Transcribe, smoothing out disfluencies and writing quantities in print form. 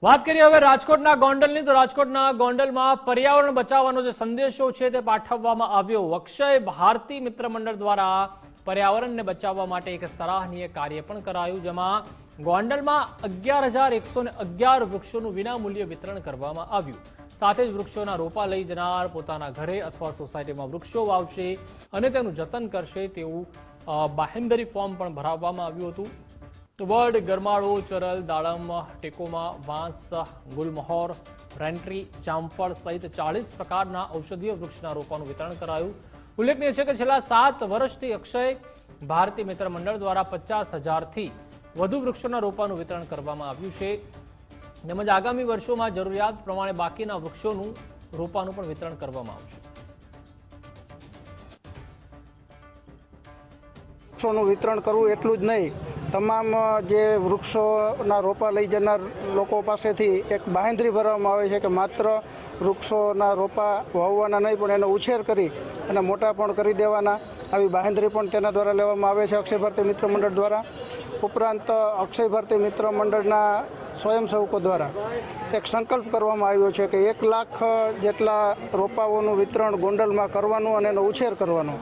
વાત કરીએ હવે રાજકોટના ગોંડલની તો રાજકોટના ગોંડલમાં પર્યાવરણ બચાવવાનો જે સંદેશો છે તે પાઠવવામાં આવ્યો। અક્ષય ભારતી મિત્ર મંડળ દ્વારા પર્યાવરણને બચાવવા માટે એક સરાહનીય કાર્ય પણ કરાયું, જેમાં ગોંડલમાં 11,111 વૃક્ષોનું વિનામૂલ્યે વિતરણ કરવામાં આવ્યું। સાથે જ વૃક્ષોના રોપા લઈ જનાર પોતાના ઘરે અથવા સોસાયટીમાં વૃક્ષો વાવશે અને તેનું જતન કરશે તેવું બાહેંધરી ફોર્મ પણ ભરાવવામાં આવ્યું હતું। વડ, ગરમાળો, ચરલ, દાડમ, ટેકોમા, વાંસ, ગુલમહોર, રેન્ટ્રી, જામફળ સહિત 40 પ્રકારના ઔષધીય વૃક્ષના રોપાનું વિતરણ કરાયું। ઉલ્લેખનીય છે કે છેલ્લા 7 વર્ષથી અક્ષય ભારતી મિત્ર મંડળ દ્વારા 50,000થી વધુ વૃક્ષોના રોપાનું વિતરણ કરવામાં આવ્યું છે, તેમજ આગામી વર્ષોમાં જરૂરિયાત પ્રમાણે બાકીના વૃક્ષોનું રોપાનું પણ વિતરણ કરવામાં આવશે। વૃક્ષોનું વિતરણ કરવું એટલું જ નહીં, તમામ જે વૃક્ષોના રોપા લઈ જનાર લોકો પાસેથી એક બાંહેધરી ભરવામાં આવે છે કે માત્ર વૃક્ષોના રોપા વાવવાના નહીં પણ એનો ઉછેર કરી અને મોટા પણ કરી દેવાના, આવી બાંહેધરી પણ તેના દ્વારા લેવામાં આવે છે અક્ષય ભારતી મિત્ર મંડળ દ્વારા। ઉપરાંત અક્ષય ભારતી મિત્ર મંડળના સ્વયંસેવકો દ્વારા એક સંકલ્પ કરવામાં આવ્યો છે કે 1 લાખ જેટલા રોપાઓનું વિતરણ ગોંડલમાં કરવાનું અને એનો ઉછેર કરવાનો।